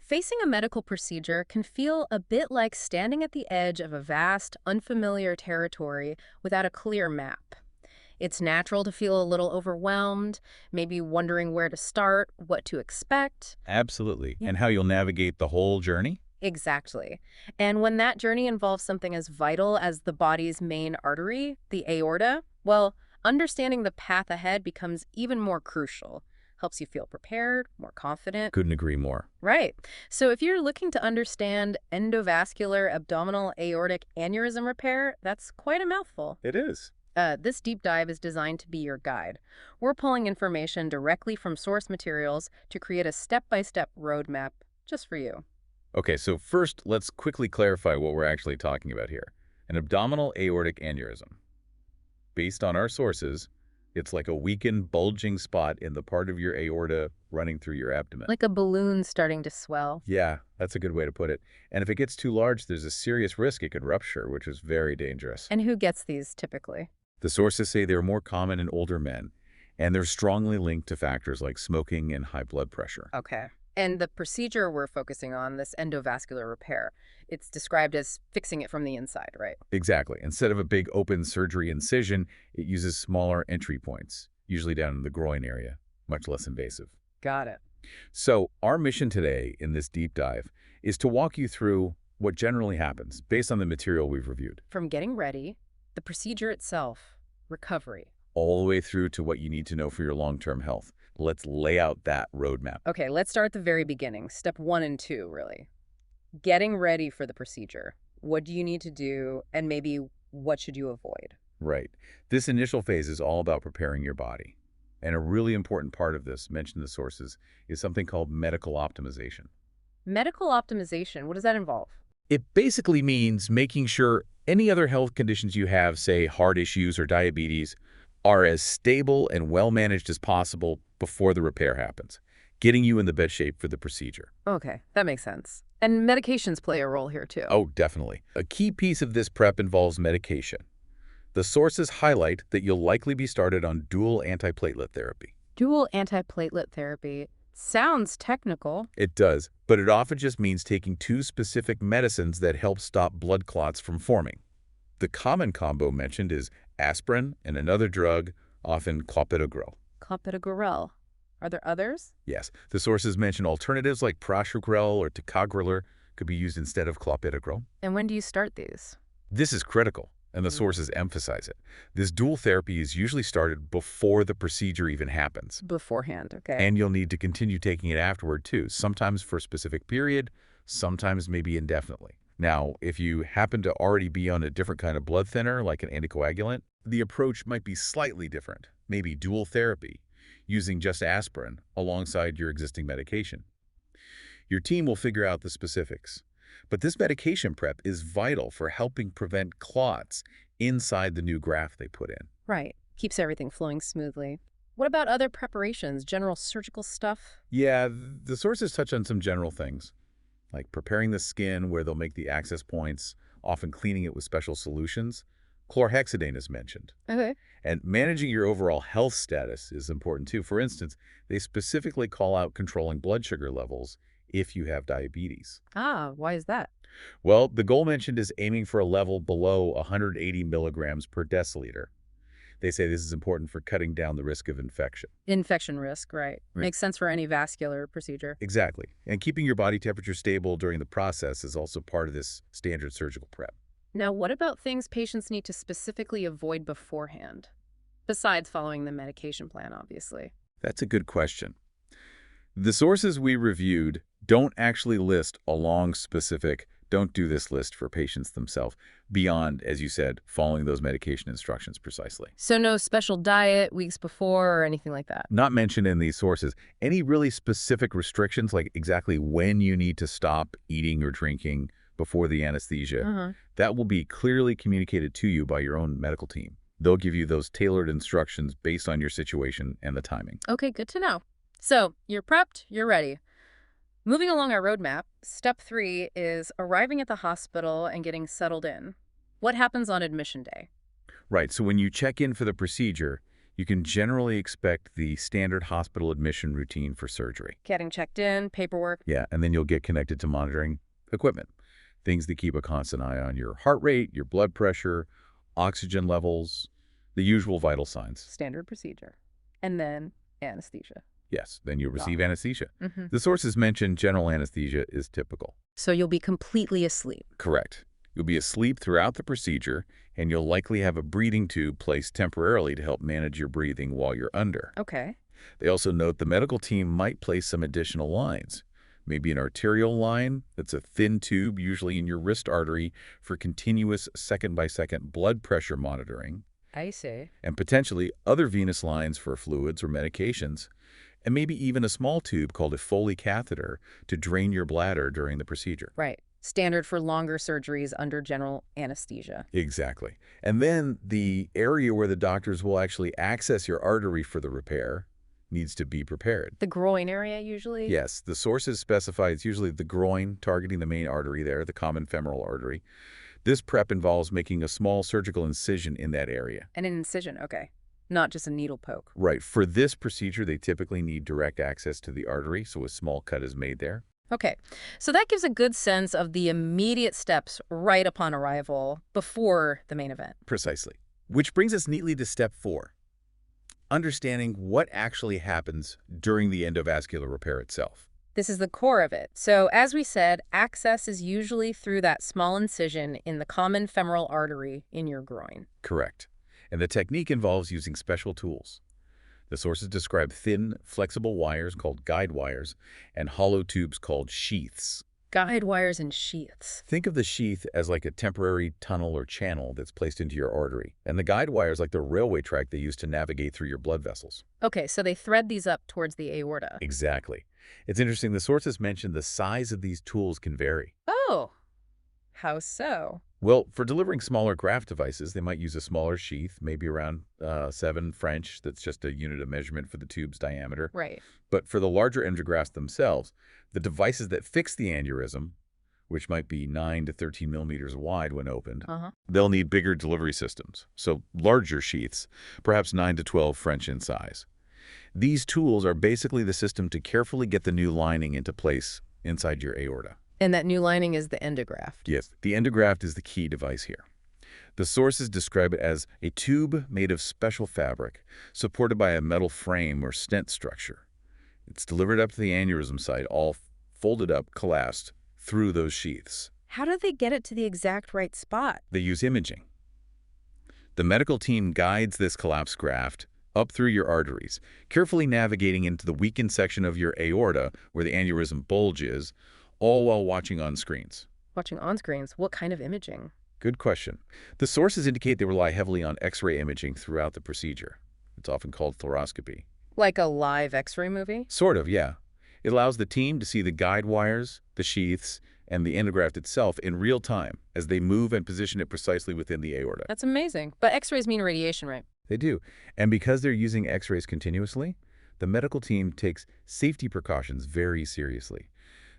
Facing a medical procedure can feel a bit like standing at the edge of a vast, unfamiliar territory without a clear map. It's natural to feel a little overwhelmed, maybe wondering where to start, what to expect. Absolutely. Yeah. And how you'll navigate the whole journey? Exactly. And when that journey involves something as vital as the body's main artery, the aorta, well, understanding the path ahead becomes even more crucial. Helps you feel prepared, more confident. Couldn't agree more. Right. So if you're looking to understand endovascular abdominal aortic aneurysm repair, that's quite a mouthful. It is. This deep dive is designed to be your guide. We're pulling information directly from source materials to create a step-by-step roadmap just for you. Okay, so first, let's quickly clarify what we're actually talking about here. An abdominal aortic aneurysm. Based on our sources, it's like a weakened, bulging spot in the part of your aorta running through your abdomen. Like a balloon starting to swell. Yeah, that's a good way to put it. And if it gets too large, there's a serious risk it could rupture, which is very dangerous. And who gets these typically? The sources say they're more common in older men, and they're strongly linked to factors like smoking and high blood pressure. Okay. And the procedure we're focusing on, this endovascular repair, it's described as fixing it from the inside, right? Exactly. Instead of a big open surgery incision, it uses smaller entry points, usually down in the groin area, much less invasive. Got it. So our mission today in this deep dive is to walk you through what generally happens based on the material we've reviewed, From getting ready, the procedure itself, recovery. all the way through to what you need to know for your long-term health. Let's lay out that roadmap. Okay, let's start at the very beginning. Step 1 and 2, really. Getting ready for the procedure. What do you need to do, and maybe what should you avoid? Right. This initial phase is all about preparing your body. And a really important part of this, mentioned in the sources, is something called medical optimization. Medical optimization, what does that involve? It basically means making sure any other health conditions you have, say heart issues or diabetes, are as stable and well managed as possible before the repair happens, getting you in the best shape for the procedure. Okay, that makes sense. And medications play a role here too. Oh, definitely. A key piece of this prep involves medication. The sources highlight that you'll likely be started on dual antiplatelet therapy. Dual antiplatelet therapy sounds technical. It does, but it often just means taking two specific medicines that help stop blood clots from forming. The common combo mentioned is aspirin and another drug, often clopidogrel. Clopidogrel. Are there others? Yes, the sources mention alternatives like prasugrel or ticagrelor could be used instead of clopidogrel. And when do you start these? This is critical, and the sources emphasize it. This dual therapy is usually started before the procedure even happens. Beforehand, okay. And you'll need to continue taking it afterward too, sometimes for a specific period, sometimes maybe indefinitely. Now, if you happen to already be on a different kind of blood thinner, like an anticoagulant, the approach might be slightly different, maybe dual therapy, using just aspirin alongside your existing medication. Your team will figure out the specifics. But this medication prep is vital for helping prevent clots inside the new graft they put in. Right. Keeps everything flowing smoothly. What about other preparations, general surgical stuff? Yeah, the sources touch on some general things, like preparing the skin where they'll make the access points, often cleaning it with special solutions. Chlorhexidine is mentioned. Okay. And managing your overall health status is important too. For instance, they specifically call out controlling blood sugar levels if you have diabetes. Ah, why is that? Well, the goal mentioned is aiming for a level below 180 milligrams per deciliter. They say this is important for cutting down the risk of infection. Infection risk, right. Makes sense for any vascular procedure. Exactly. And keeping your body temperature stable during the process is also part of this standard surgical prep. Now, what about things patients need to specifically avoid beforehand? Besides following the medication plan, obviously. That's a good question. The sources we reviewed don't actually list a long, specific, don't do this list for patients themselves, beyond, as you said, following those medication instructions precisely. So no special diet weeks before or anything like that? Not mentioned in these sources. Any really specific restrictions, like exactly when you need to stop eating or drinking before the anesthesia, that will be clearly communicated to you by your own medical team. They'll give you those tailored instructions based on your situation and the timing. Okay, good to know. So you're prepped, you're ready. Moving along our roadmap, step 3 is arriving at the hospital and getting settled in. What happens on admission day? Right, so when you check in for the procedure, You can generally expect the standard hospital admission routine for surgery. Getting checked in, paperwork. Yeah, and then you'll get connected to monitoring equipment. Things that keep a constant eye on your heart rate, your blood pressure, oxygen levels, the usual vital signs. Standard procedure. And then anesthesia. Yes, then you'll receive anesthesia. Mm-hmm. The sources mentioned general anesthesia is typical. So you'll be completely asleep. Correct. You'll be asleep throughout the procedure, and you'll likely have a breathing tube placed temporarily to help manage your breathing while you're under. Okay. They also note the medical team might place some additional lines. Maybe an arterial line that's a thin tube, usually in your wrist artery, for continuous second-by-second blood pressure monitoring. I see. And potentially other venous lines for fluids or medications, and maybe even a small tube called a Foley catheter to drain your bladder during the procedure. Right. Standard for longer surgeries under general anesthesia. Exactly. And then the area where the doctors will actually access your artery for the repair needs to be prepared. The groin area, usually? Yes, the sources specify it's usually the groin, targeting the main artery there, the common femoral artery. This prep involves making a small surgical incision in that area. And an incision, okay. Not just a needle poke. Right. For this procedure, they typically need direct access to the artery, so a small cut is made there. Okay, so that gives a good sense of the immediate steps right upon arrival before the main event. Precisely. Which brings us neatly to step 4. Understanding what actually happens during the endovascular repair itself. This is the core of it. So as we said, access is usually through that small incision in the common femoral artery in your groin. Correct. And the technique involves using special tools. The sources describe thin, flexible wires called guide wires and hollow tubes called sheaths. Guide wires and sheaths. Think of the sheath as like a temporary tunnel or channel that's placed into your artery, and the guide wires like the railway track they use to navigate through your blood vessels. Okay, so they thread these up towards the aorta. Exactly. It's interesting, the sources mention the size of these tools can vary. Oh, how so? Well, for delivering smaller graft devices, they might use a smaller sheath, maybe around 7 French. That's just a unit of measurement for the tube's diameter. Right. But for the larger endografts themselves, the devices that fix the aneurysm, which might be 9 to 13 millimeters wide when opened, they'll need bigger delivery systems, so larger sheaths, perhaps 9 to 12 French in size. These tools are basically the system to carefully get the new lining into place inside your aorta. And that new lining is the endograft. Yes, the endograft is the key device here. The sources describe it as a tube made of special fabric, supported by a metal frame or stent structure. It's delivered up to the aneurysm site, all folded up, collapsed, through those sheaths. How do they get it to the exact right spot? They use imaging. The medical team guides this collapsed graft up through your arteries, carefully navigating into the weakened section of your aorta where the aneurysm bulge is, all while watching on screens. Watching on screens? What kind of imaging? Good question. The sources indicate they rely heavily on X-ray imaging throughout the procedure. It's often called fluoroscopy. Like a live X-ray movie? Sort of, yeah. It allows the team to see the guide wires, the sheaths, and the endograft itself in real time as they move and position it precisely within the aorta. That's amazing. But X-rays mean radiation, right? They do. And because they're using X-rays continuously, the medical team takes safety precautions very seriously.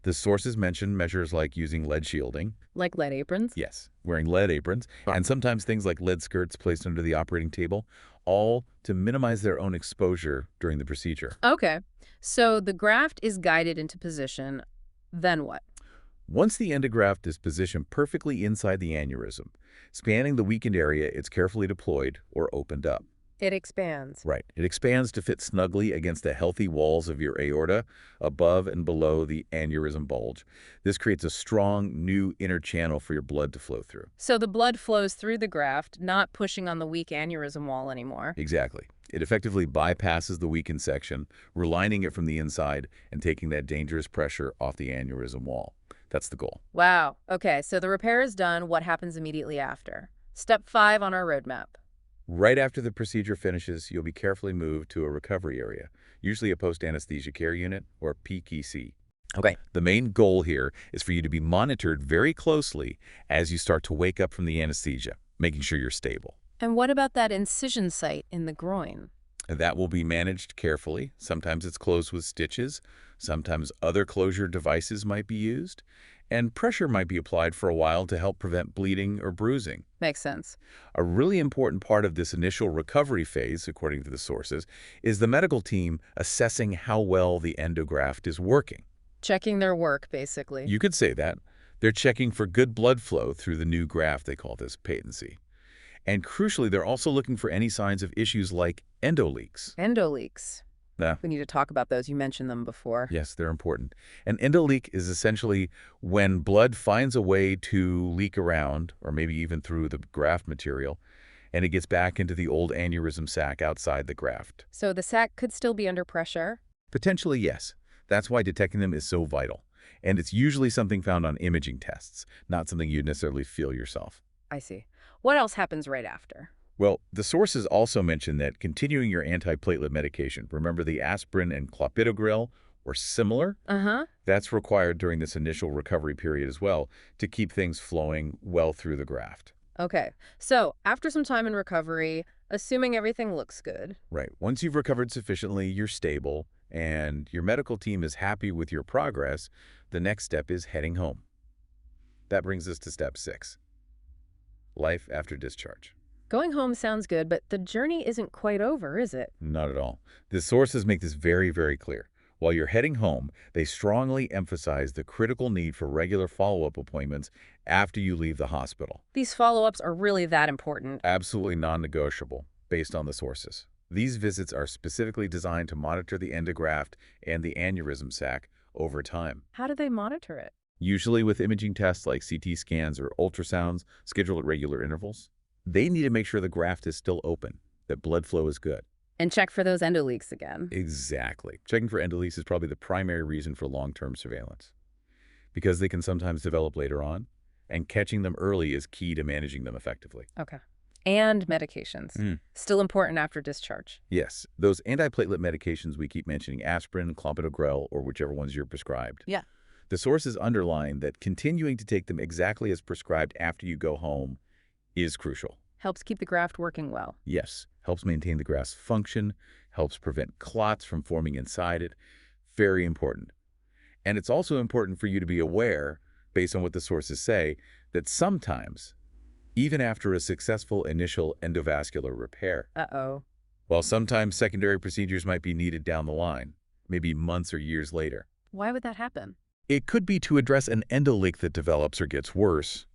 The sources mention measures like using lead shielding. Like lead aprons? Yes, wearing lead aprons, and sometimes things like lead skirts placed under the operating table, all to minimize their own exposure during the procedure. Okay, so the graft is guided into position. Then what? Once the endograft is positioned perfectly inside the aneurysm, spanning the weakened area, it's carefully deployed or opened up. It expands. Right. It expands to fit snugly against the healthy walls of your aorta, above and below the aneurysm bulge. This creates a strong, new inner channel for your blood to flow through. So the blood flows through the graft, not pushing on the weak aneurysm wall anymore. Exactly. It effectively bypasses the weakened section, relining it from the inside and taking that dangerous pressure off the aneurysm wall. That's the goal. Wow. Okay, so the repair is done. What happens immediately after? Step 5 on our roadmap. Right after the procedure finishes, you'll be carefully moved to a recovery area, usually a post-anesthesia care unit or PKC. Okay. The main goal here is for you to be monitored very closely as you start to wake up from the anesthesia, making sure you're stable. And what about that incision site in the groin? That will be managed carefully. Sometimes it's closed with stitches. Sometimes other closure devices might be used. And pressure might be applied for a while to help prevent bleeding or bruising. Makes sense. A really important part of this initial recovery phase, according to the sources, is the medical team assessing how well the endograft is working. Checking their work, basically. You could say that. They're checking for good blood flow through the new graft, they call this patency. And crucially, they're also looking for any signs of issues like endoleaks. Endoleaks. Yeah. We need to talk about those. You mentioned them before. Yes, they're important. An endoleak is essentially when blood finds a way to leak around, or maybe even through the graft material, and it gets back into the old aneurysm sac outside the graft. So the sac could still be under pressure? Potentially, yes. That's why detecting them is so vital. And it's usually something found on imaging tests, not something you'd necessarily feel yourself. I see. What else happens right after? Well, the sources also mention that continuing your antiplatelet medication, remember the aspirin+clopidogrel or similar, that's required during this initial recovery period as well to keep things flowing well through the graft. Okay. So after some time in recovery, assuming everything looks good. Right. Once you've recovered sufficiently, you're stable, and your medical team is happy with your progress, the next step is heading home. That brings us to step 6. Life after discharge. Going home sounds good, but the journey isn't quite over, is it? Not at all. The sources make this very, very clear. While you're heading home, they strongly emphasize the critical need for regular follow-up appointments after you leave the hospital. These follow-ups are really that important. Absolutely non-negotiable, based on the sources. These visits are specifically designed to monitor the endograft and the aneurysm sac over time. How do they monitor it? Usually with imaging tests like CT scans or ultrasounds scheduled at regular intervals. They need to make sure the graft is still open, that blood flow is good. And check for those endoleaks again. Exactly. Checking for endoleaks is probably the primary reason for long-term surveillance, because they can sometimes develop later on, and catching them early is key to managing them effectively. Okay. And medications. Still important after discharge. Yes. Those antiplatelet medications we keep mentioning, aspirin, clopidogrel, or whichever ones you're prescribed. Yeah. The sources underline that continuing to take them exactly as prescribed after you go home is crucial. Helps keep the graft working well. Yes. Helps maintain the graft's function, helps prevent clots from forming inside it. Very important. And it's also important for you to be aware, based on what the sources say, that sometimes, even after a successful initial endovascular repair, while sometimes secondary procedures might be needed down the line, maybe months or years later. Why would that happen? It could be to address an endoleak that develops or gets worse,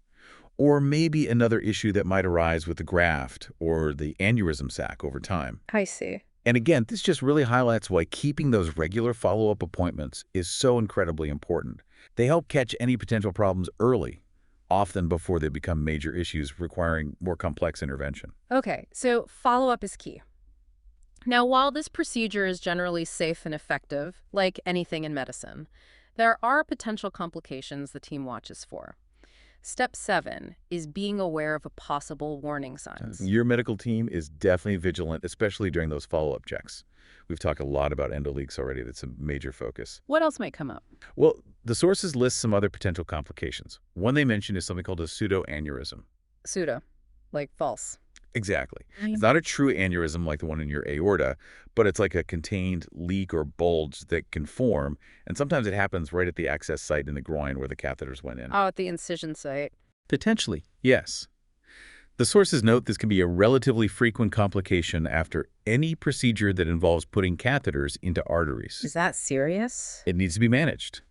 or maybe another issue that might arise with the graft or the aneurysm sac over time. I see. And again, this just really highlights why keeping those regular follow-up appointments is so incredibly important. They help catch any potential problems early, often before they become major issues requiring more complex intervention. Okay, so follow-up is key. Now, while this procedure is generally safe and effective, like anything in medicine, there are potential complications the team watches for. Step 7 is being aware of possible warning signs. Your medical team is definitely vigilant, especially during those follow-up checks. We've talked a lot about endoleaks already. That's a major focus. What else might come up? Well, the sources list some other potential complications. One they mention is something called a pseudoaneurysm. Pseudo, like false. Exactly. It's not a true aneurysm like the one in your aorta, but it's like a contained leak or bulge that can form, and sometimes it happens right at the access site in the groin where the catheters went in. Oh, at the incision site. Potentially, yes. The sources note this can be a relatively frequent complication after any procedure that involves putting catheters into arteries. Is that serious? It needs to be managed.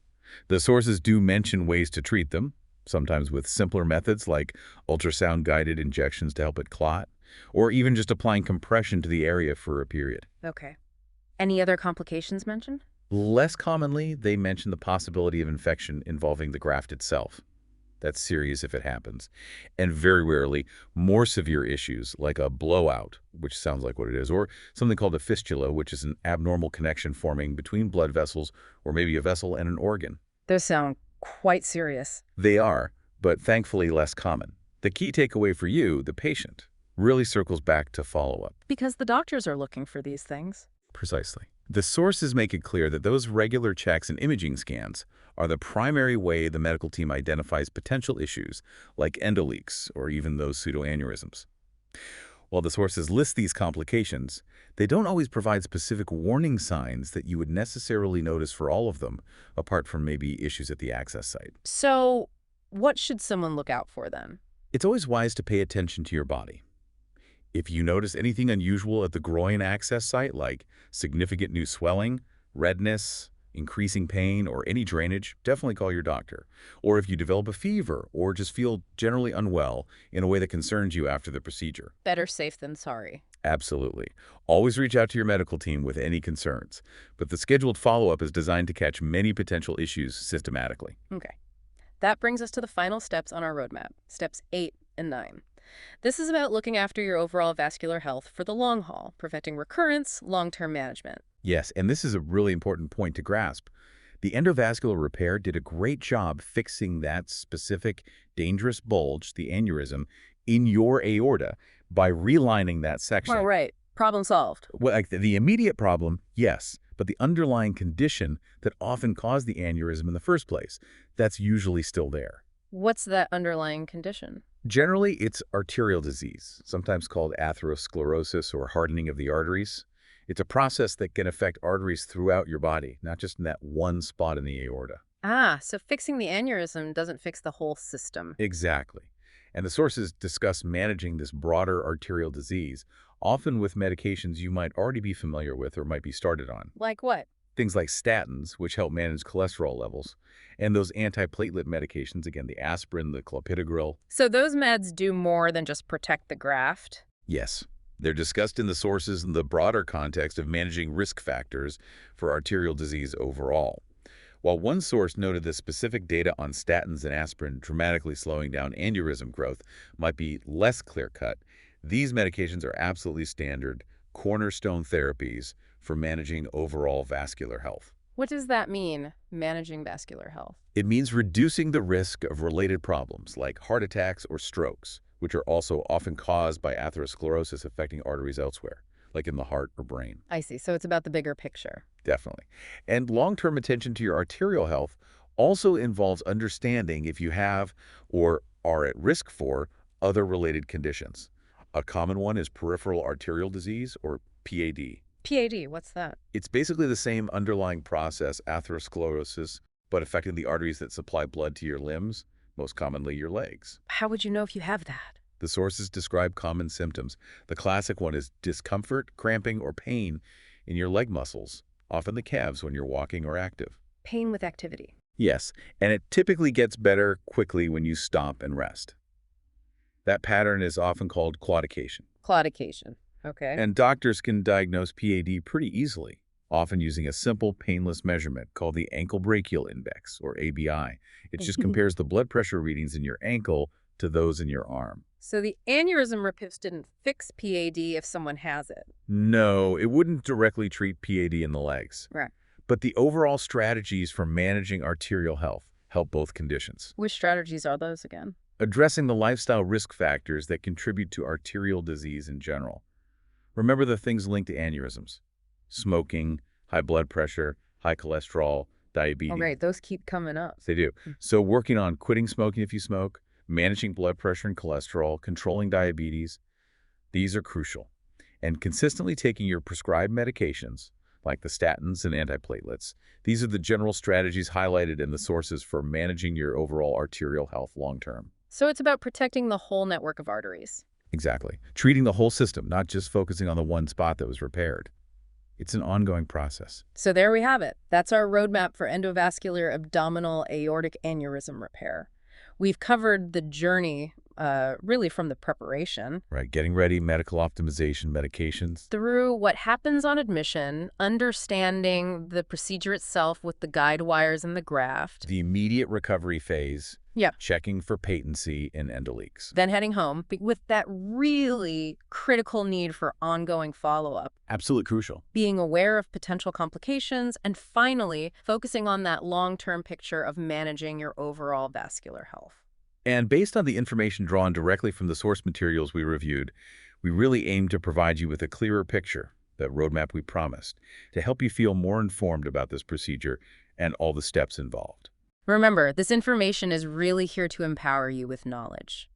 The sources do mention ways to treat them, sometimes with simpler methods like ultrasound-guided injections to help it clot, or even just applying compression to the area for a period. Okay. Any other complications mentioned? Less commonly, they mention the possibility of infection involving the graft itself. That's serious if it happens. And very rarely, more severe issues like a blowout, which sounds like what it is, or something called a fistula, which is an abnormal connection forming between blood vessels or maybe a vessel and an organ. Those sound quite serious. They are, but thankfully less common. The key takeaway for you, the patient, really circles back to follow-up. Because the doctors are looking for these things. Precisely. The sources make it clear that those regular checks and imaging scans are the primary way the medical team identifies potential issues like endoleaks or even those pseudoaneurysms. While the sources list these complications, they don't always provide specific warning signs that you would necessarily notice for all of them, apart from maybe issues at the access site. So, what should someone look out for then? It's always wise to pay attention to your body. If you notice anything unusual at the groin access site, like significant new swelling, redness, increasing pain, or any drainage, definitely call your doctor. Or if you develop a fever or just feel generally unwell in a way that concerns you after the procedure. Better safe than sorry. Absolutely. Always reach out to your medical team with any concerns, but the scheduled follow-up is designed to catch many potential issues systematically. Okay. That brings us to the final steps on our roadmap, steps 8 and 9. This is about looking after your overall vascular health for the long haul, preventing recurrence, long-term management. Yes, and this is a really important point to grasp. The endovascular repair did a great job fixing that specific dangerous bulge, the aneurysm, in your aorta by relining that section. All right. Problem solved. Well, like the immediate problem, yes, but the underlying condition that often caused the aneurysm in the first place, that's usually still there. What's that underlying condition? Generally, it's arterial disease, sometimes called atherosclerosis or hardening of the arteries. It's a process that can affect arteries throughout your body, not just in that one spot in the aorta. Ah, so fixing the aneurysm doesn't fix the whole system. Exactly. And the sources discuss managing this broader arterial disease, often with medications you might already be familiar with or might be started on. Like what? Things like statins, which help manage cholesterol levels, and those antiplatelet medications, again, the aspirin, the clopidogrel. So those meds do more than just protect the graft? Yes, they're discussed in the sources in the broader context of managing risk factors for arterial disease overall. While one source noted that specific data on statins and aspirin dramatically slowing down aneurysm growth might be less clear-cut, these medications are absolutely standard, cornerstone therapies for managing overall vascular health. What does that mean, managing vascular health? It means reducing the risk of related problems like heart attacks or strokes, which are also often caused by atherosclerosis affecting arteries elsewhere, like in the heart or brain. I see. So it's about the bigger picture. Definitely. And long-term attention to your arterial health also involves understanding if you have or are at risk for other related conditions. A common one is peripheral arterial disease, or PAD. PAD, what's that? It's basically the same underlying process, atherosclerosis, but affecting the arteries that supply blood to your limbs, most commonly your legs. How would you know if you have that? The sources describe common symptoms. The classic one is discomfort, cramping, or pain in your leg muscles, often the calves when you're walking or active. Pain with activity. Yes, and it typically gets better quickly when you stop and rest. That pattern is often called claudication. Claudication. Okay. And doctors can diagnose PAD pretty easily, often using a simple, painless measurement called the ankle brachial index, or ABI. It just compares the blood pressure readings in your ankle to those in your arm. So the aneurysm repairs didn't fix PAD if someone has it. No, it wouldn't directly treat PAD in the legs. Right. But the overall strategies for managing arterial health help both conditions. Which strategies are those again? Addressing the lifestyle risk factors that contribute to arterial disease in general. Remember the things linked to aneurysms: smoking, high blood pressure, high cholesterol, diabetes. Oh, right. Those keep coming up. They do. So working on quitting smoking if you smoke, managing blood pressure and cholesterol, controlling diabetes, these are crucial. And consistently taking your prescribed medications, like the statins and antiplatelets, these are the general strategies highlighted in the sources for managing your overall arterial health long-term. So it's about protecting the whole network of arteries. Exactly. Treating the whole system, not just focusing on the one spot that was repaired. It's an ongoing process. So there we have it. That's our roadmap for endovascular abdominal aortic aneurysm repair. We've covered the journey, really from the preparation. Right, getting ready, medical optimization, medications. Through what happens on admission, understanding the procedure itself with the guide wires and the graft. The immediate recovery phase. Yeah. Checking for patency and endoleaks. Then heading home with that really critical need for ongoing follow-up. Absolutely crucial. Being aware of potential complications, and finally, focusing on that long-term picture of managing your overall vascular health. And based on the information drawn directly from the source materials we reviewed, we really aim to provide you with a clearer picture, that roadmap we promised, to help you feel more informed about this procedure and all the steps involved. Remember, this information is really here to empower you with knowledge.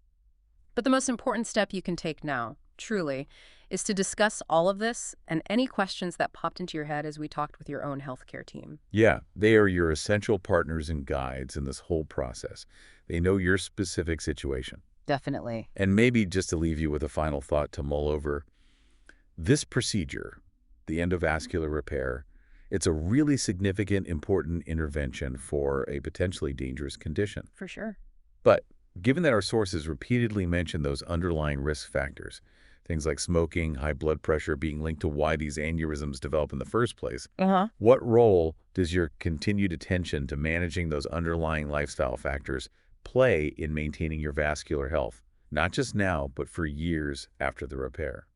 But the most important step you can take now, truly, is to discuss all of this and any questions that popped into your head as we talked with your own healthcare team. Yeah, they are your essential partners and guides in this whole process. They know your specific situation. Definitely. And maybe just to leave you with a final thought to mull over, this procedure, the endovascular repair, it's a really significant, important intervention for a potentially dangerous condition. For sure. But given that our sources repeatedly mention those underlying risk factors, things like smoking, high blood pressure being linked to why these aneurysms develop in the first place, Uh-huh. what role does your continued attention to managing those underlying lifestyle factors play in maintaining your vascular health, not just now, but for years after the repair?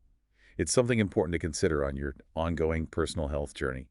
It's something important to consider on your ongoing personal health journey.